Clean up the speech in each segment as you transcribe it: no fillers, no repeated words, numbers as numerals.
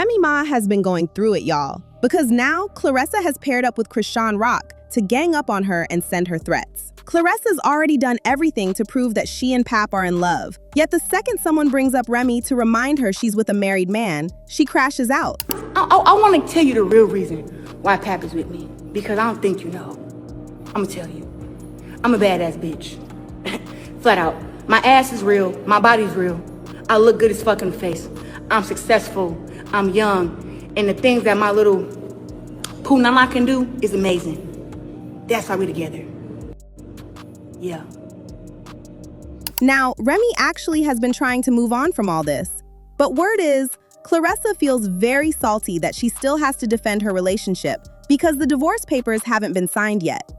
Remy Ma has been going through it, y'all, because now Claressa has paired up with Chrisean Rock to gang up on her and send her threats. Claressa's already done everything to prove that she and Pap are in love, yet the second someone brings up Remy to remind her she's with a married man, she crashes out. I want to tell you the real reason why Pap is with me, because I don't think you know. I'm gonna tell you. I'm a badass bitch. Flat out. My ass is real, my body's real. I look good as fuck in the face. I'm successful, I'm young, and the things that my little Poonama can do is amazing. That's why we're together. Yeah. Now, Remy actually has been trying to move on from all this. But word is, Claressa feels very salty that she still has to defend her relationship because the divorce papers haven't been signed yet.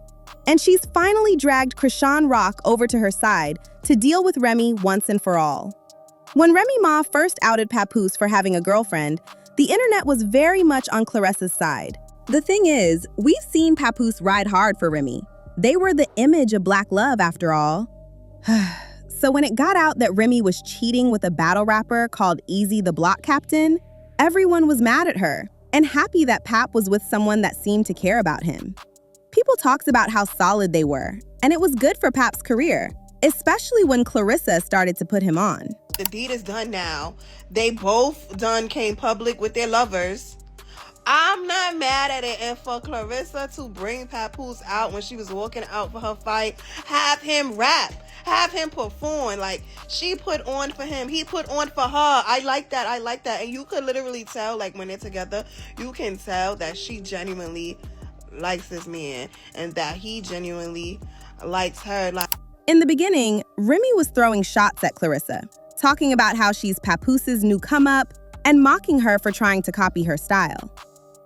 And she's finally dragged Chrisean Rock over to her side to deal with Remy once and for all. When Remy Ma first outed Papoose for having a girlfriend, the internet was very much on Claressa's side. The thing is, we've seen Papoose ride hard for Remy. They were the image of black love after all. So when it got out that Remy was cheating with a battle rapper called Easy the Block Captain, everyone was mad at her and happy that Pap was with someone that seemed to care about him. People talked about how solid they were, and it was good for Pap's career, especially when Claressa started to put him on. The deed is done now. They both came public with their lovers. I'm not mad at it. And for Claressa to bring Papoose out when she was walking out for her fight, have him rap, have him perform. Like, she put on for him, he put on for her. I like that. And you could literally tell, like, when they're together, you can tell that she genuinely likes this man and that he genuinely likes her. Like, in the beginning, Remy was throwing shots at Claressa, talking about how she's Papoose's new come-up and mocking her for trying to copy her style.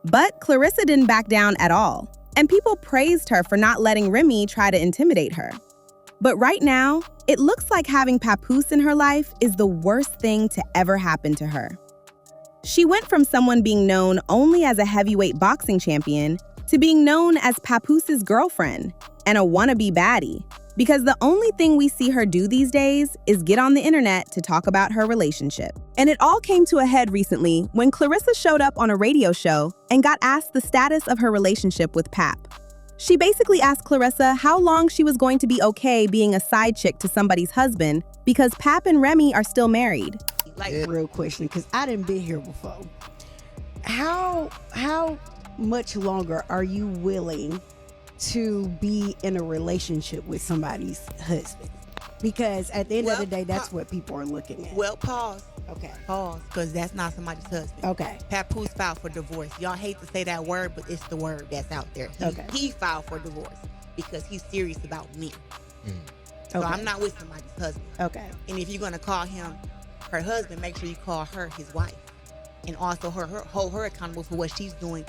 But Claressa didn't back down at all, and people praised her for not letting Remy try to intimidate her. But right now, it looks like having Papoose in her life is the worst thing to ever happen to her. She went from someone being known only as a heavyweight boxing champion to being known as Papoose's girlfriend and a wannabe baddie, because the only thing we see her do these days is get on the internet to talk about her relationship. And it all came to a head recently when Claressa showed up on a radio show and got asked the status of her relationship with Pap. She basically asked Claressa how long she was going to be okay being a side chick to somebody's husband because Pap and Remy are still married. Like, real question, because I didn't been here before. How much longer are you willing to be in a relationship with somebody's husband? Because at the end of the day, that's what people are looking at. Well, pause. Okay. Pause, because that's not somebody's husband. Okay. Papoose filed for divorce. Y'all hate to say that word, but it's the word that's out there. He filed for divorce because he's serious about me. So I'm not with somebody's husband. Okay. And if you're going to call him her husband, make sure you call her his wife. And also hold her accountable for what she's doing.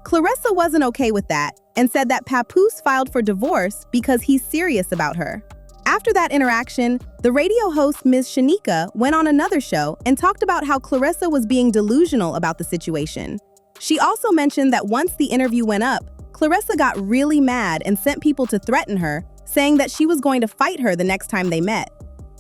Claressa wasn't okay with that and said that Papoose filed for divorce because he's serious about her. After that interaction, the radio host Ms. Shanika went on another show and talked about how Claressa was being delusional about the situation. She also mentioned that once the interview went up, Claressa got really mad and sent people to threaten her, saying that she was going to fight her the next time they met.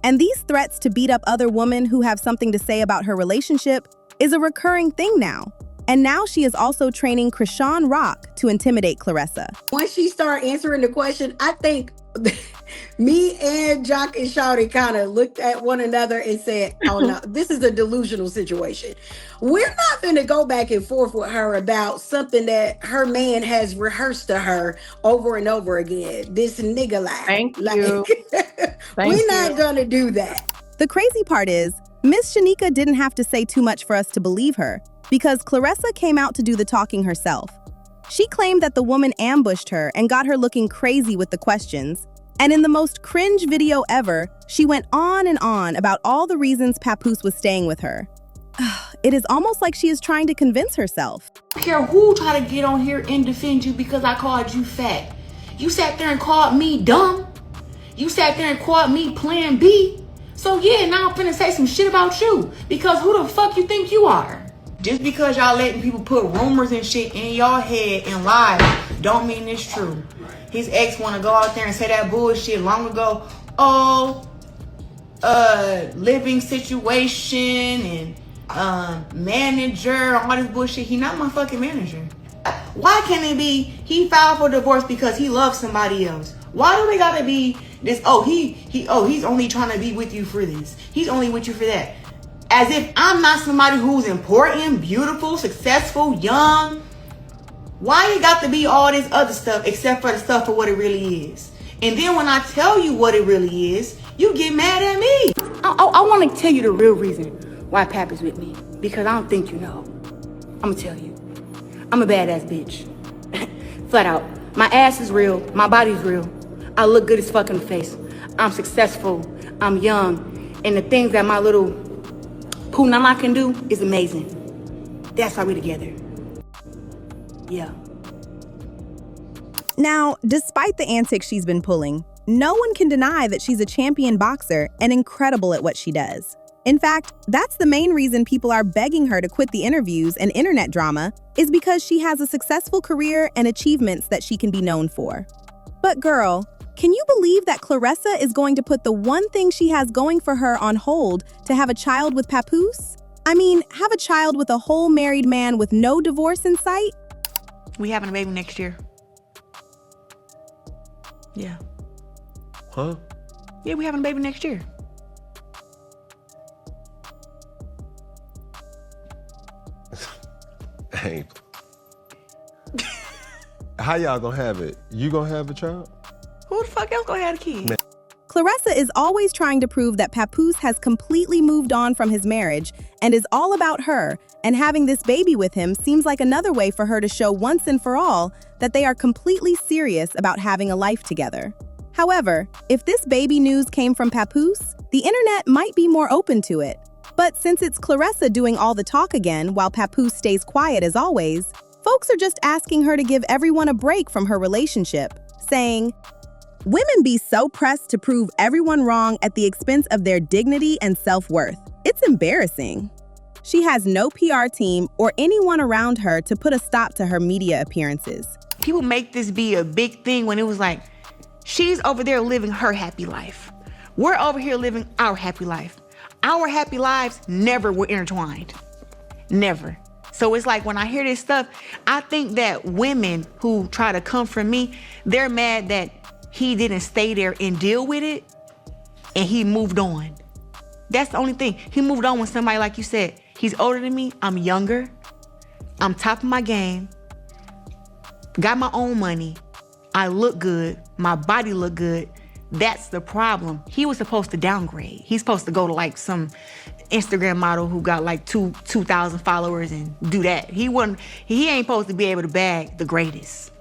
And these threats to beat up other women who have something to say about her relationship is a recurring thing now. And now she is also training Chrisean Rock to intimidate Claressa. Once she started answering the question, I think me and Jock and Shawty kind of looked at one another and said, oh no, this is a delusional situation. We're not going to go back and forth with her about something that her man has rehearsed to her over and over again. This nigga lie. Thank you. We're not going to do that. The crazy part is, Miss Shanika didn't have to say too much for us to believe her, because Claressa came out to do the talking herself. She claimed that the woman ambushed her and got her looking crazy with the questions. And in the most cringe video ever, she went on and on about all the reasons Papoose was staying with her. It is almost like she is trying to convince herself. I don't care who try to get on here and defend you because I called you fat. You sat there and called me dumb. You sat there and called me plan B. So yeah, now I'm finna say some shit about you because who the fuck you think you are? Just because y'all letting people put rumors and shit in y'all head and lie don't mean it's true. His ex want to go out there and say that bullshit long ago. Oh, living situation and manager, all this bullshit. He not my fucking manager. Why can't it be he filed for divorce because he loves somebody else? Why do we gotta be this? He's only trying to be with you for this. He's only with you for that. As if I'm not somebody who's important, beautiful, successful, young. Why you got to be all this other stuff except for the stuff for what it really is? And then when I tell you what it really is, you get mad at me. I want to tell you the real reason why Pap is with me. Because I don't think you know. I'm going to tell you. I'm a badass bitch. Flat out. My ass is real. My body's real. I look good as fuck in the face. I'm successful. I'm young. And the things that my little Poonama can do is amazing. That's why we're together. Yeah. Now, despite the antics she's been pulling, no one can deny that she's a champion boxer and incredible at what she does. In fact, that's the main reason people are begging her to quit the interviews and internet drama, is because she has a successful career and achievements that she can be known for. But girl, can you believe that Claressa is going to put the one thing she has going for her on hold to have a child with Papoose? I mean, have a child with a whole married man with no divorce in sight? We having a baby next year. Yeah. Huh? Yeah, we having a baby next year. Hey. How y'all gonna have it? You gonna have a child? Who the fuck else gonna have a kid? Man. Claressa is always trying to prove that Papoose has completely moved on from his marriage and is all about her, and having this baby with him seems like another way for her to show once and for all that they are completely serious about having a life together. However, if this baby news came from Papoose, the internet might be more open to it. But since it's Claressa doing all the talk again while Papoose stays quiet as always, folks are just asking her to give everyone a break from her relationship, saying, "Women be so pressed to prove everyone wrong at the expense of their dignity and self-worth. It's embarrassing." She has no PR team or anyone around her to put a stop to her media appearances. People make this be a big thing when it was like, she's over there living her happy life. We're over here living our happy life. Our happy lives never were intertwined. Never. So it's like when I hear this stuff, I think that women who try to come from me, they're mad that he didn't stay there and deal with it, and he moved on. That's the only thing. He moved on with somebody, like you said, he's older than me, I'm younger, I'm top of my game, got my own money, I look good, my body look good. That's the problem. He was supposed to downgrade. He's supposed to go to like some Instagram model who got like 2,000 followers and do that. He ain't supposed to be able to bag the greatest.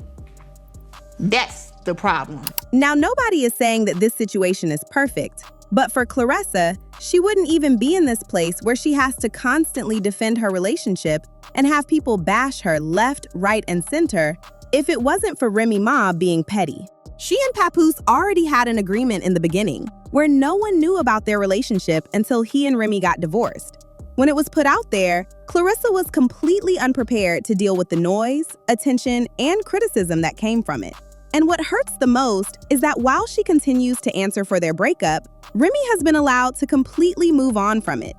That's the problem. Now, nobody is saying that this situation is perfect, but for Claressa, she wouldn't even be in this place where she has to constantly defend her relationship and have people bash her left, right, and center if it wasn't for Remy Ma being petty. She and Papoose already had an agreement in the beginning, where no one knew about their relationship until he and Remy got divorced. When it was put out there, Claressa was completely unprepared to deal with the noise, attention, and criticism that came from it. And what hurts the most is that while she continues to answer for their breakup, Remy has been allowed to completely move on from it.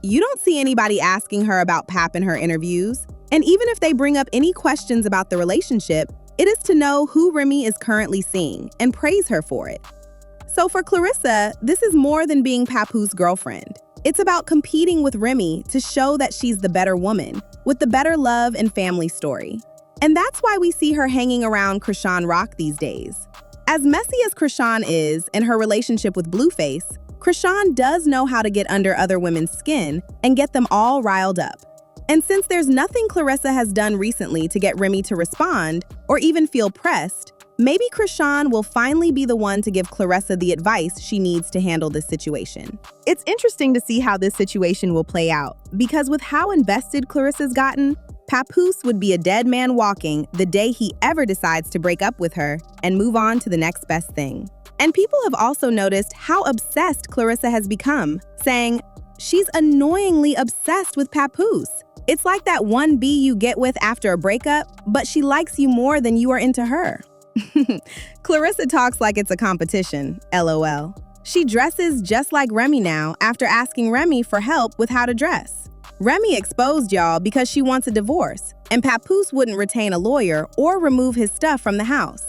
You don't see anybody asking her about Pap in her interviews, and even if they bring up any questions about the relationship, it is to know who Remy is currently seeing and praise her for it. So for Claressa, this is more than being Papoose's girlfriend. It's about competing with Remy to show that she's the better woman, with the better love and family story. And that's why we see her hanging around Chrisean Rock these days. As messy as Chrisean is in her relationship with Blueface, Chrisean does know how to get under other women's skin and get them all riled up. And since there's nothing Claressa has done recently to get Remy to respond or even feel pressed, maybe Chrisean will finally be the one to give Claressa the advice she needs to handle this situation. It's interesting to see how this situation will play out, because with how invested Claressa's gotten, Papoose would be a dead man walking the day he ever decides to break up with her and move on to the next best thing. And people have also noticed how obsessed Claressa has become, saying, "She's annoyingly obsessed with Papoose. It's like that one bee you get with after a breakup, but she likes you more than you are into her." Claressa talks like it's a competition, LOL. She dresses just like Remy now after asking Remy for help with how to dress. Remy exposed y'all because she wants a divorce, and Papoose wouldn't retain a lawyer or remove his stuff from the house.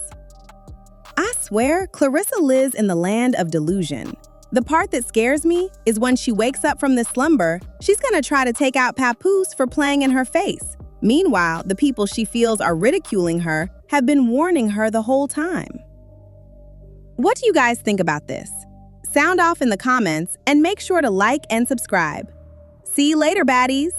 I swear, Claressa lives in the land of delusion. The part that scares me is when she wakes up from this slumber, she's gonna try to take out Papoose for playing in her face. Meanwhile, the people she feels are ridiculing her have been warning her the whole time. What do you guys think about this? Sound off in the comments and make sure to like and subscribe. See you later, baddies!